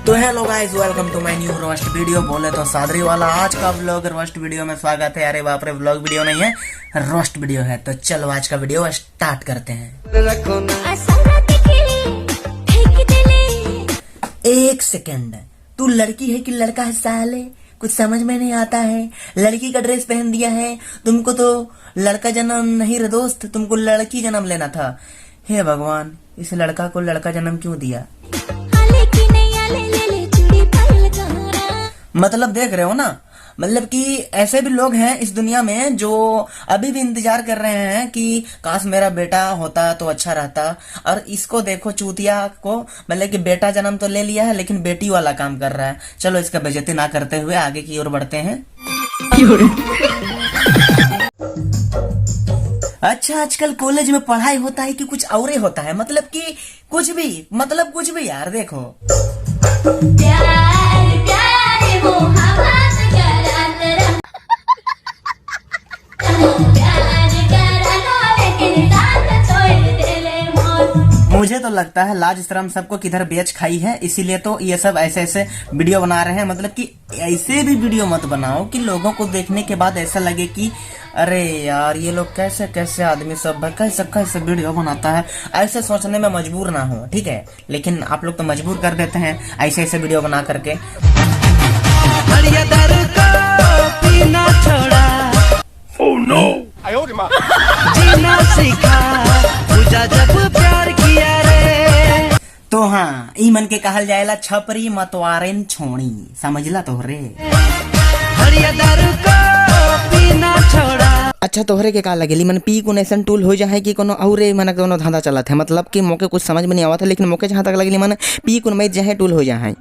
तो hello guys, welcome to my new roast video. बोले तो सादरी वाला आज का व्लॉग रोस्ट वीडियो में स्वागत है। अरे बाप रे, व्लॉग वीडियो नहीं है, रोस्ट वीडियो है। तो चलो आज का वीडियो स्टार्ट करते हैं। एक सेकंड, तू लड़की है कि लड़का है साले? कुछ समझ में नहीं आता है। लड़की का ड्रेस पहन दिया है। तुमको तो लड़का जन्म नहीं रे दोस्त, तुमको लड़की जन्म लेना था। हे भगवान, इस लड़का को लड़का जन्म क्यों दिया? मतलब देख रहे हो ना, मतलब कि ऐसे भी लोग हैं इस दुनिया में जो अभी भी इंतजार कर रहे हैं कि काश मेरा बेटा होता तो अच्छा रहता। और इसको देखो, चूतिया को, मतलब कि बेटा जन्म तो ले लिया है लेकिन बेटी वाला काम कर रहा है। चलो इसका बेइज्जती ना करते हुए आगे की ओर बढ़ते हैं। अच्छा, आजकल कॉलेज में पढ़ाई होता है कि कुछ और होता है? मतलब कि कुछ भी यार। देखो मुझे तो लगता है लाज शर्म सबको किधर बेच खाई है, इसीलिए तो ये सब ऐसे वीडियो बना रहे हैं। मतलब कि ऐसे भी वीडियो मत बनाओ कि लोगों को देखने के बाद ऐसा लगे कि अरे यार ये लोग कैसे आदमी सब कैसे वीडियो बनाता है। ऐसे सोचने में मजबूर ना हो, ठीक है? लेकिन आप लोग तो मजबूर कर देते हैं ऐसे वीडियो बना करके। पीना छोड़ा, oh no! जीना सीखा, पूजा जब प्यार किया रे। तो हाँ, ई मन के कहल जाएला छपरी मतवारेन छोड़ी, समझला तोहरे? पीना छोड़ा। अच्छा, तोहरे के का लगेली मन पी को ऐसा टूल हो जाए कि कोनो औरे मन कोनो धंधा चलत है? मतलब कि मोके कुछ समझ में नहीं आवत है, लेकिन मोके जहाँ तक लगेली मन पी को में जहे टूल हो जाए।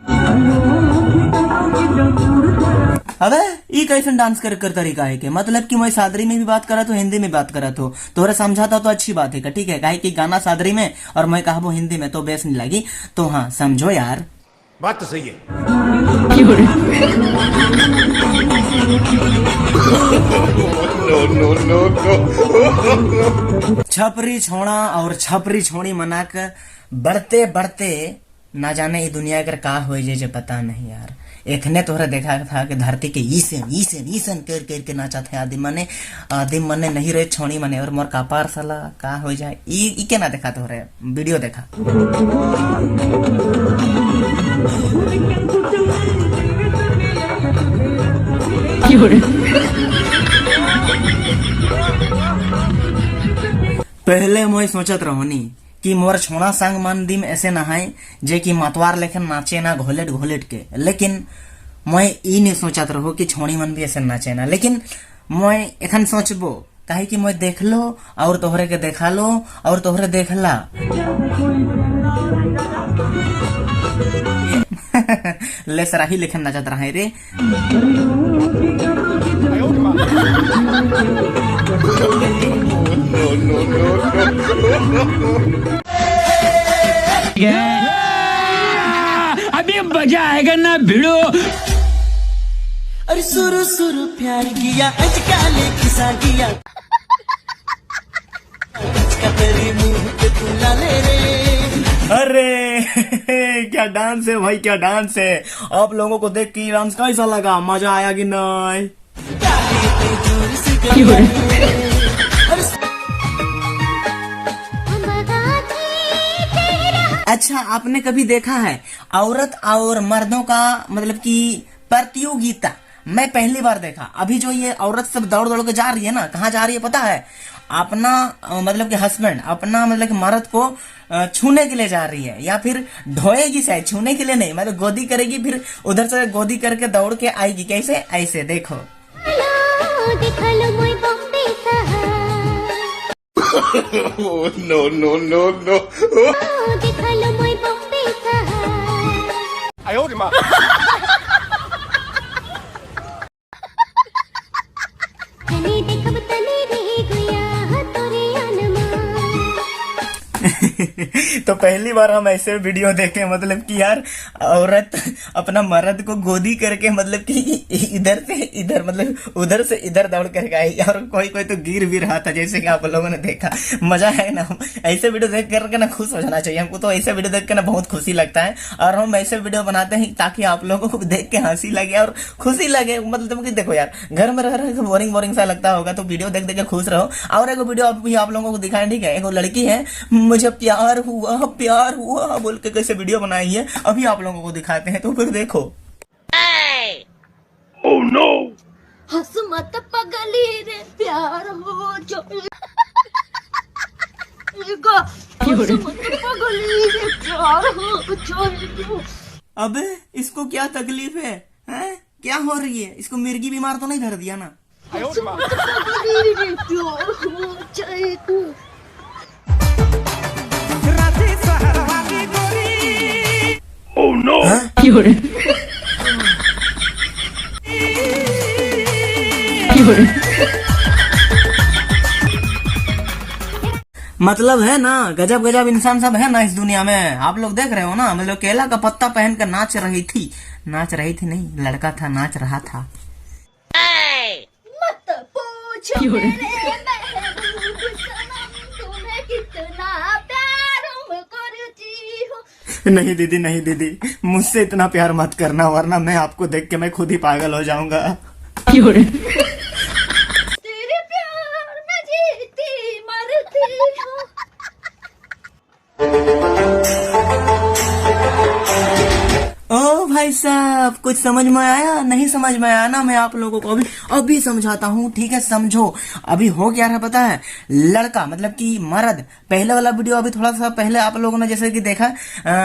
अबे ई कैसे डांस कर तरीका है के? मतलब कि मैं सादरी में भी बात करा तो हिंदी में बात करा तो तोहरा समझाता तो अच्छी बात है का, ठीक है? काहे कि गाना सादरी में और मैं कहबो हिंदी में तो बेस नहीं लगी। तो हाँ, समझो यार, बात तो सही है। छपरी छोड़ा और छपरी छोड़ी मना कर बढ़ते बढ़ते ना जाने ये दुनिया कर का हो जे पता नहीं यार। एखने तोहरा देखा था कि धरती के ईसन कर के नाचा थे आदि मने नहीं रहे छोड़ी मने, और मोर कापार साला का हो जाए ई के ना देखा तोहरे वीडियो देखा। पहले मैं सोचत रहोनी कि मोर छोड़ा संग मन दिम ऐसे नहाए जे कि मतवार लेखन नाचे ना घोलेट के, लेकिन मैं ई नहीं सोचत रहो कि छोड़ी मन भी ऐसे नाचे ना। लेकिन मैं एखन सोचबो काहे कि मैं देख लो और तोहरे के देखा लो और तोहरे देखला। ले सराही लेखन नाचत रहा रे। अभी मजा आएगा ना भिड़ो। अरे सुरु प्यार किया, अजकाले खिसा किया, तेरी मुंह पे तुला ले रे। अरे क्या डांस है भाई, क्या डांस है। आप लोगों को देख के डांस कैसा लगा? मजा आया कि नहीं? अच्छा, आपने कभी देखा है औरत और मर्दों का मतलब कि प्रतियोगिता? मैं पहली बार देखा। अभी जो ये औरत सब दौड़ के जा रही है ना, कहाँ जा रही है पता है? अपना मतलब कि हस्बैंड अपना मतलब कि मर्द को छूने के लिए जा रही है, या फिर ढोएगी शायद, छूने के लिए नहीं, मतलब गोदी करेगी, फिर उधर से गोदी करके दौड़ के आएगी। कैसे? ऐसे देखो। No. तो पहली बार हम ऐसे वीडियो देखे, मतलब कि यार औरत अपना मर्द को गोदी करके मतलब कि इधर से इधर मतलब उधर से इधर दौड़ करके आई, और कोई कोई तो गिर भी रहा था, जैसे कि आप लोगों ने देखा। मजा है ना, ऐसे वीडियो देख करके ना खुश हो जाना चाहिए हमको, तो ऐसे वीडियो देख के ना बहुत खुशी लगता है। और हम ऐसे वीडियो बनाते हैं ताकि आप लोगों को देख के हंसी लगे और खुशी लगे। मतलब कि देखो यार, घर में रह रहे बोरिंग बोरिंग सा लगता होगा, तो वीडियो देख देख के खुश रहो। और एक वीडियो भी आप लोगों को दिखाएं, ठीक है। एक लड़की है, मुझे प्यार हुआ बोल के कैसे वीडियो बनाई है, अभी आप लोगों को दिखाते हैं, तो फिर देखो। Oh no! हंस मत पगली रे प्यार हो जो हंस मत पगली रे प्यार हो जो। अबे इसको क्या तकलीफ है, हैं? क्या हो रही है? इसको मिर्गी बीमार तो नहीं धर दिया ना? हंस मत पगली रे प्यार हो जो। Oh no! मतलब है ना, गजब गजब इंसान सब है ना इस दुनिया में। आप लोग देख रहे हो ना, मतलब केला का पत्ता पहन कर नाच रही थी नहीं, लड़का था नाच रहा था। मत पूछो मेरे महबूब सनम तुम्हें कितना प्यार मैं करती हूँ। नहीं दीदी, मुझसे इतना प्यार मत करना, वरना मैं आपको देख के मैं खुद ही पागल हो जाऊंगा। तेरे प्यार में जीती मरती हूँ। ओ भाई साहब, कुछ समझ में आया? नहीं समझ में आया ना, मैं आप लोगों को अभी समझाता हूँ, ठीक है। समझो, अभी हो क्या रहा पता है, लड़का मतलब कि मर्द, पहले वाला वीडियो अभी थोड़ा सा पहले आप लोगों ने जैसे कि देखा,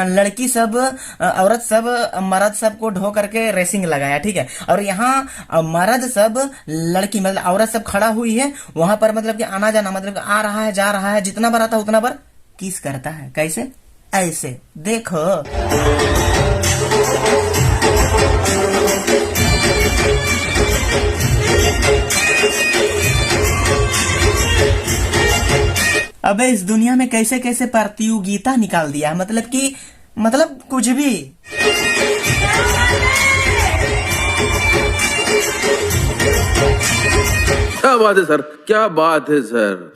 लड़की सब औरत सब मर्द सब को ढो करके रेसिंग लगाया, ठीक है। और यहाँ मर्द सब लड़की मतलब औरत सब खड़ा हुई है, वहां पर मतलब कि आना जाना, मतलब आ रहा है जा रहा है, जितना बार आता है उतना बार किस करता है। कैसे? ऐसे देखो। अबे इस दुनिया में कैसे कैसे प्रतियोगिता निकाल दिया है, मतलब कि मतलब कुछ भी। क्या बात है सर, क्या बात है सर।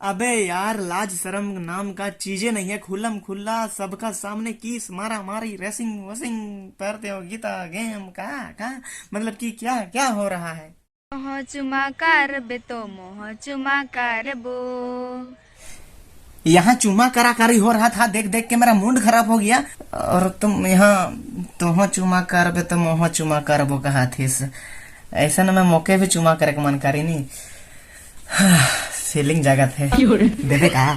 अबे यार, लाज शर्म नाम का चीजें नहीं है, खुल्लम खुल्ला सबका सामने किस मारा मारी रेसिंग वसिंग प्रतियोगिता गेम का मतलब कि क्या क्या हो रहा है। मोह चुमा करबे तो मोह चुमा करबो। यहाँ चुमा कराकारी हो रहा था, देख देख के मेरा मूड खराब हो गया, और तुम यहाँ तुम चुमा करबे तो मोह चुमा करबो कहा थी। ऐसा ना मैं मौके भी चुमा करे के मन करी नहीं, फीलिंग जगह थे देवे कहा।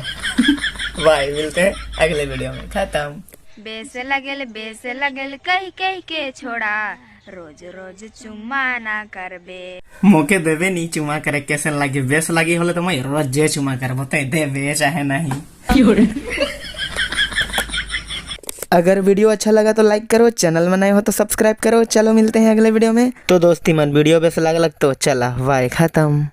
भाई मिलते हैं अगले वीडियो में, खत्म। बेस लगेल कही कही के छोड़ा, रोज रोज चुम्मा ना करबे। मौके देवे नहीं चुमा करे, कैसे लगे? बेस लगी होले तो मैं रोज जे चुमा करबो, ते देवे चाहे नहीं। अगर वीडियो अच्छा लगा तो लाइक करो, चैनल में नए हो तो सब्सक्राइब करो। चलो मिलते हैं अगले वीडियो में। तो दोस्ती मन वीडियो बेस लग तो चला, बाय, खत्म।